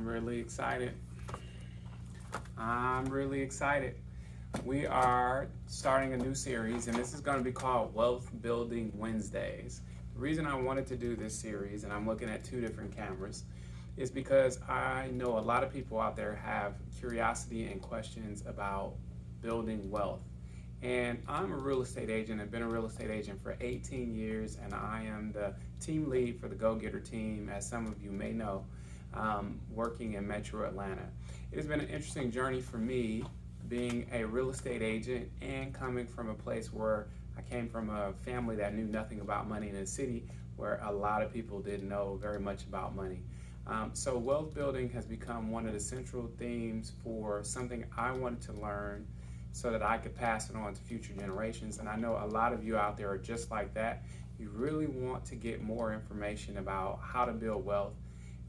I'm really excited. I'm really excited. We are starting a new series, and this is going to be called Wealth Building Wednesdays. The reason I wanted to do this series, and I'm looking at two different cameras, is because I know a lot of people out there have curiosity and questions about building wealth. And I'm a real estate agent. I've been a real estate agent for 18 years, and I am the team lead for the Go Getter team, as some of you may know, working in Metro Atlanta. It has been an interesting journey for me being a real estate agent and coming from a place where I came from a family that knew nothing about money in a city where a lot of people didn't know very much about money. So wealth building has become one of the central themes for something I wanted to learn so that I could pass it on to future generations. And I know a lot of you out there are just like that. You really want to get more information about how to build wealth.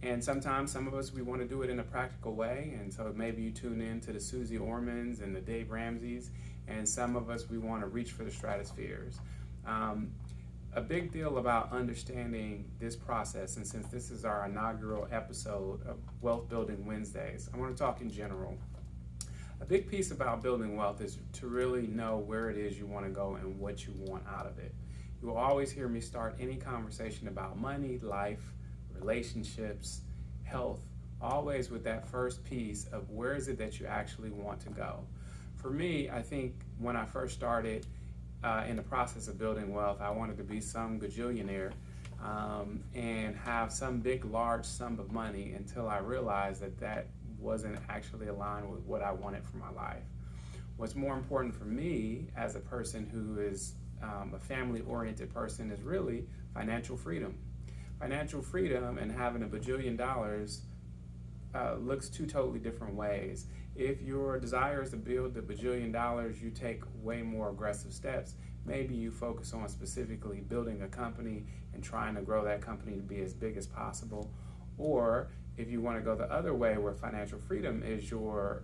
And sometimes some of us, we want to do it in a practical way. And so maybe you tune in to the Susie Ormans and the Dave Ramseys. And some of us, we want to reach for the stratospheres. A big deal about understanding this process, and since this is our inaugural episode of Wealth Building Wednesdays, I want to talk in general. A big piece about building wealth is to really know where it is you want to go and what you want out of it. You will always hear me start any conversation about money, life, relationships, health, always with that first piece of where is it that you actually want to go. For me, I think when I first started in the process of building wealth, I wanted to be some gajillionaire and have some big, large sum of money until I realized that wasn't actually aligned with what I wanted for my life. What's more important for me as a person who is a family-oriented person is really financial freedom. Financial freedom and having a bajillion dollars looks two totally different ways. If your desire is to build the bajillion dollars, you take way more aggressive steps. Maybe you focus on specifically building a company and trying to grow that company to be as big as possible. Or if you want to go the other way, where financial freedom is your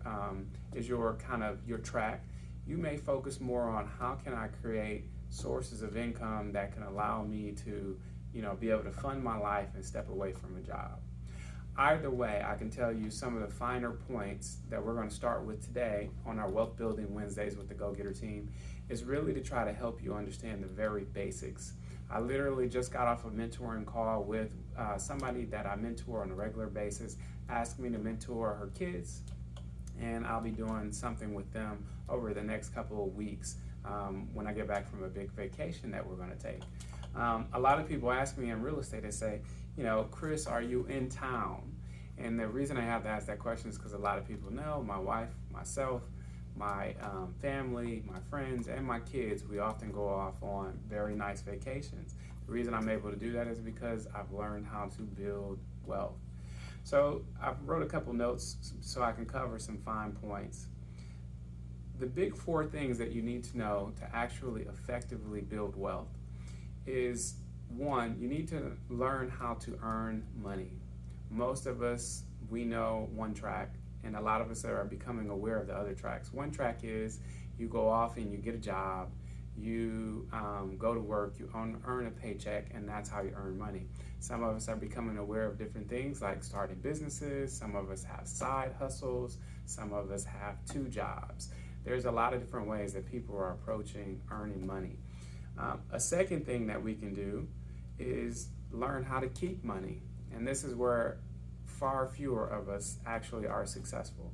kind of your track, you may focus more on how can I create sources of income that can allow me to, be able to fund my life and step away from a job. Either way, I can tell you some of the finer points that we're going to start with today on our Wealth Building Wednesdays with the Go Getter team is really to try to help you understand the very basics. I literally just got off a mentoring call with somebody that I mentor on a regular basis, asked me to mentor her kids, and I'll be doing something with them over the next couple of weeks when I get back from a big vacation that we're going to take. A lot of people ask me in real estate, they say, Chris, are you in town? And the reason I have to ask that question is because a lot of people know my wife, myself, my family, my friends, and my kids, we often go off on very nice vacations. The reason I'm able to do that is because I've learned how to build wealth. So I wrote a couple notes so I can cover some fine points. The big four things that you need to know to actually effectively build wealth is, one, you need to learn how to earn money. Most of us, we know one track, and a lot of us are becoming aware of the other tracks. One track is you go off and you get a job, you go to work, you earn a paycheck, and that's how you earn money. Some of us are becoming aware of different things like starting businesses. Some of us have side hustles. Some of us have two jobs. There's a lot of different ways that people are approaching earning money. A second thing that we can do is learn how to keep money. And this is where far fewer of us actually are successful.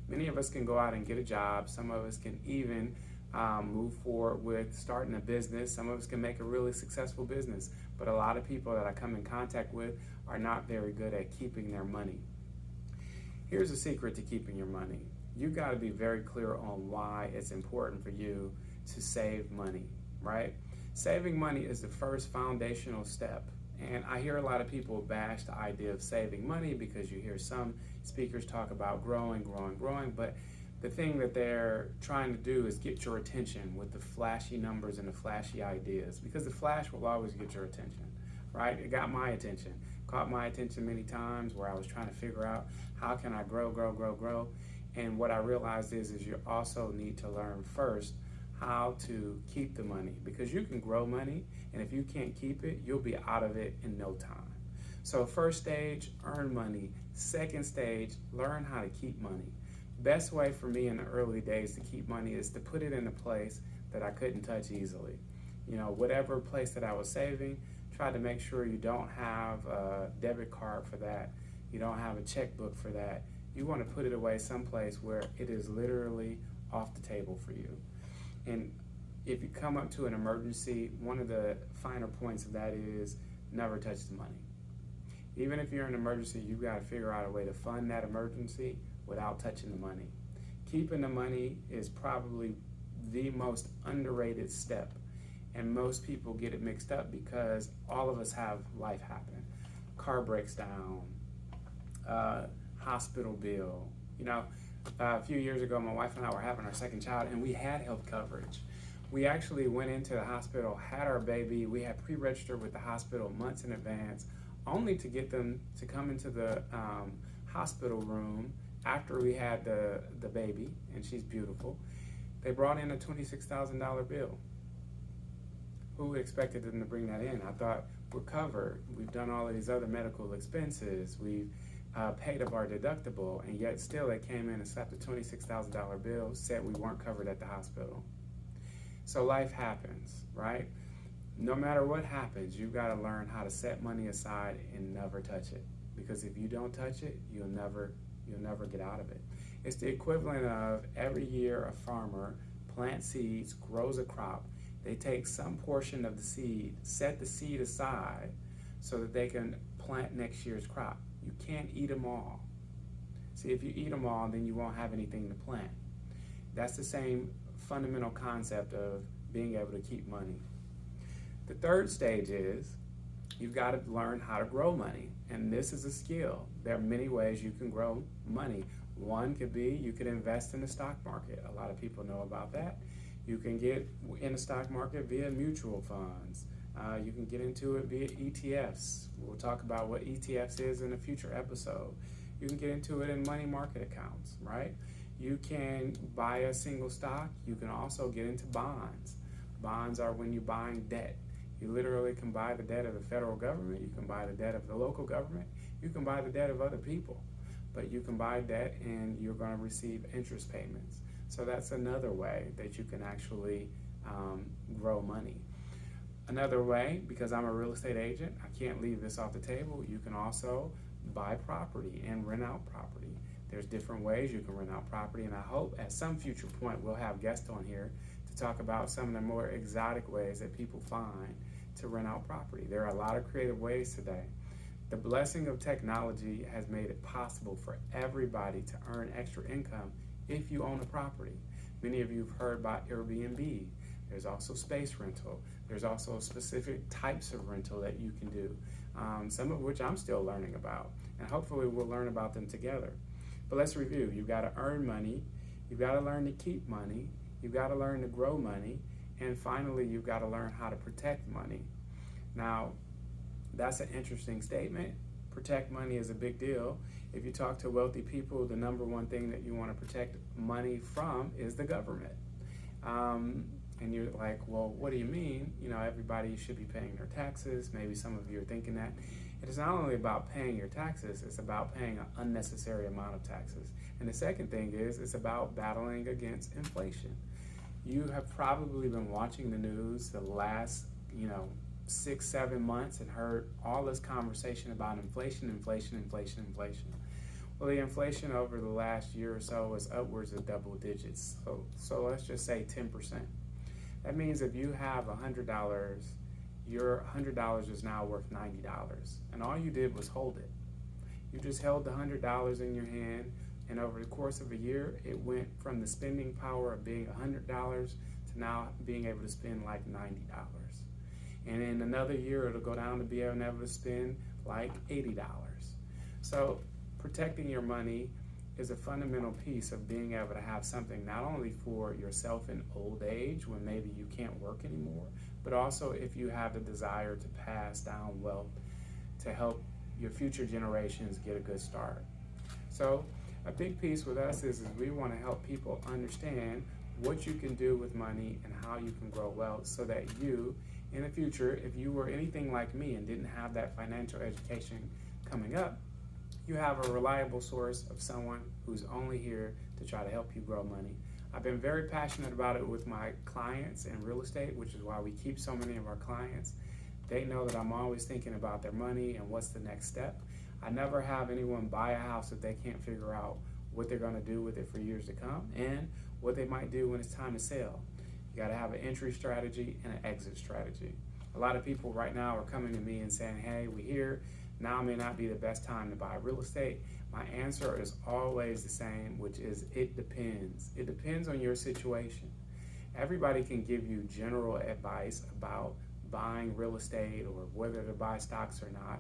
Many of us can go out and get a job. Some of us can even move forward with starting a business. Some of us can make a really successful business. But a lot of people that I come in contact with are not very good at keeping their money. Here's a secret to keeping your money. You've got to be very clear on why it's important for you to save money, right? Saving money is the first foundational step. And I hear a lot of people bash the idea of saving money because you hear some speakers talk about growing, but the thing that they're trying to do is get your attention with the flashy numbers and the flashy ideas, because the flash will always get your attention, right? It got my attention, caught my attention many times where I was trying to figure out how can I grow. And what I realized is you also need to learn first how to keep the money, because you can grow money, and if you can't keep it, you'll be out of it in no time. So first stage, earn money. Second stage, learn how to keep money. Best way for me in the early days to keep money is to put it in a place that I couldn't touch easily. Whatever place that I was saving, try to make sure you don't have a debit card for that. You don't have a checkbook for that. You want to put it away someplace where it is literally off the table for you. And if you come up to an emergency, one of the finer points of that is never touch the money. Even if you're in an emergency, you've got to figure out a way to fund that emergency without touching the money. Keeping the money is probably the most underrated step, and most people get it mixed up because all of us have life happen. Car breaks down, hospital bill. A few years ago, my wife and I were having our second child, and we had health coverage. We actually went into the hospital, had our baby. We had pre-registered with the hospital months in advance, only to get them to come into the hospital room after we had the baby, and she's beautiful. They brought in a $26,000 bill. Who expected them to bring that in? I thought, we're covered. We've done all of these other medical expenses. We've paid up our deductible, and yet still they came in and slapped a $26,000 bill, said we weren't covered at the hospital. So life happens, right? No matter what happens, you've got to learn how to set money aside and never touch it. Because if you don't touch it, you'll never get out of it. It's the equivalent of every year a farmer plants seeds, grows a crop. They take some portion of the seed, set the seed aside so that they can plant next year's crop. You can't eat them all. See, if you eat them all, then you won't have anything to plant. That's the same fundamental concept of being able to keep money. The third stage is you've got to learn how to grow money, and this is a skill. There are many ways you can grow money. One could be you could invest in the stock market. A lot of people know about that. You can get in the stock market via mutual funds. You can get into it via ETFs. We'll talk about what ETFs is in a future episode. You can get into it in money market accounts, right? You can buy a single stock. You can also get into bonds. Bonds are when you're buying debt. You literally can buy the debt of the federal government. You can buy the debt of the local government. You can buy the debt of other people. But you can buy debt and you're going to receive interest payments. So that's another way that you can actually grow money. Another way, because I'm a real estate agent, I can't leave this off the table. You can also buy property and rent out property. There's different ways you can rent out property, and I hope at some future point we'll have guests on here to talk about some of the more exotic ways that people find to rent out property. There are a lot of creative ways today. The blessing of technology has made it possible for everybody to earn extra income if you own a property. Many of you have heard about Airbnb. There's also space rental. There's also specific types of rental that you can do, some of which I'm still learning about, and hopefully we'll learn about them together. But let's review. You've got to earn money. You've got to learn to keep money. You've got to learn to grow money. And finally, you've got to learn how to protect money. Now, that's an interesting statement. Protect money is a big deal. If you talk to wealthy people, the number one thing that you want to protect money from is the government. And you're like, well, what do you mean? Everybody should be paying their taxes. Maybe some of you are thinking that. It is not only about paying your taxes, it's about paying an unnecessary amount of taxes. And the second thing is, it's about battling against inflation. You have probably been watching the news the last, 6-7 months and heard all this conversation about inflation. Well, the inflation over the last year or so is upwards of double digits. So let's just say 10%. That means if you have $100, your $100 is now worth $90. And all you did was hold it. You just held the $100 in your hand, and over the course of a year, it went from the spending power of being $100 to now being able to spend like $90. And in another year, it'll go down to being able to spend like $80. So protecting your money is a fundamental piece of being able to have something not only for yourself in old age when maybe you can't work anymore, but also if you have the desire to pass down wealth to help your future generations get a good start. So a big piece with us is we want to help people understand what you can do with money and how you can grow wealth so that you in the future, if you were anything like me and didn't have that financial education coming up, you have a reliable source of someone who's only here to try to help you grow money. I've been very passionate about it with my clients in real estate, which is why we keep so many of our clients. They know that I'm always thinking about their money and what's the next step. I never have anyone buy a house if they can't figure out what they're going to do with it for years to come and what they might do when it's time to sell. You got to have an entry strategy and an exit strategy. A lot of people right now are coming to me and saying, hey, we hear now may not be the best time to buy real estate. My answer is always the same, which is it depends. It depends on your situation. Everybody can give you general advice about buying real estate or whether to buy stocks or not.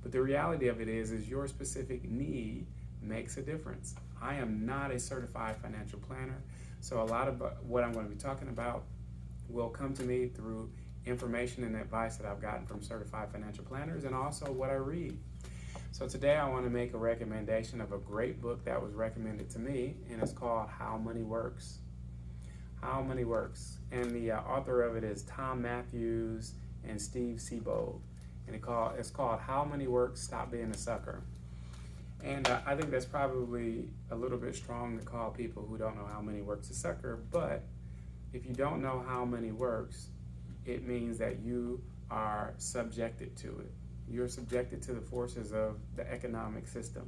But the reality of it is your specific need makes a difference. I am not a certified financial planner, so a lot of what I'm going to be talking about will come to me through information and advice that I've gotten from certified financial planners and also what I read. So today I want to make a recommendation of a great book that was recommended to me, and it's called How Money Works. How Money Works. And the author of it is Tom Matthews and Steve Siebold. And it's called How Money Works, Stop Being a Sucker. And I think that's probably a little bit strong to call people who don't know how money works a sucker, but if you don't know how money works, it means that you are subjected to it. You're subjected to the forces of the economic system.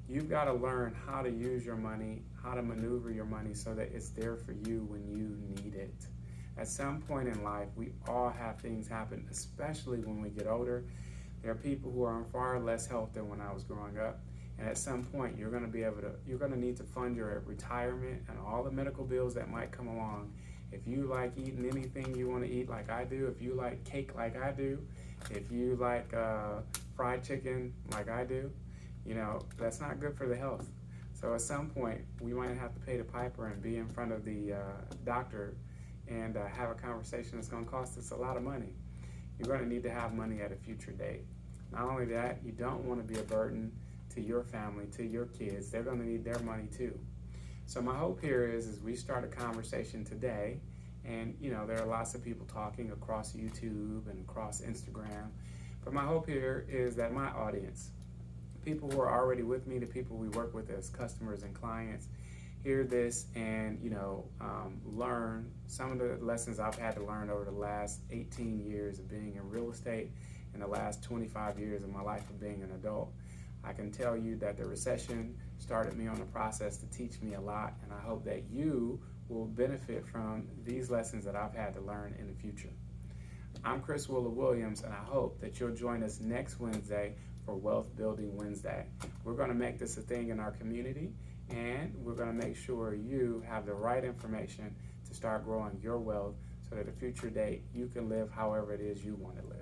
You've got to learn how to use your money, how to maneuver your money so that it's there for you when you need it. At some point in life, we all have things happen, especially when we get older. There are people who are in far less health than when I was growing up. And at some point, you're going to need to fund your retirement and all the medical bills that might come along. If you like eating anything you want to eat like I do, if you like cake like I do, if you like fried chicken like I do, that's not good for the health. So at some point, we might have to pay the piper and be in front of the doctor and have a conversation that's going to cost us a lot of money. You're going to need to have money at a future date. Not only that, you don't want to be a burden to your family, to your kids. They're going to need their money too. So my hope here is we start a conversation today, and there are lots of people talking across YouTube and across Instagram. But my hope here is that my audience, people who are already with me, the people we work with as customers and clients, hear this and learn some of the lessons I've had to learn over the last 18 years of being in real estate and the last 25 years of my life of being an adult. I can tell you that the recession started me on a process to teach me a lot, and I hope that you will benefit from these lessons that I've had to learn in the future. I'm Chris Willa Williams, and I hope that you'll join us next Wednesday for Wealth Building Wednesday. We're going to make this a thing in our community, and we're going to make sure you have the right information to start growing your wealth so that at a future date you can live however it is you want to live.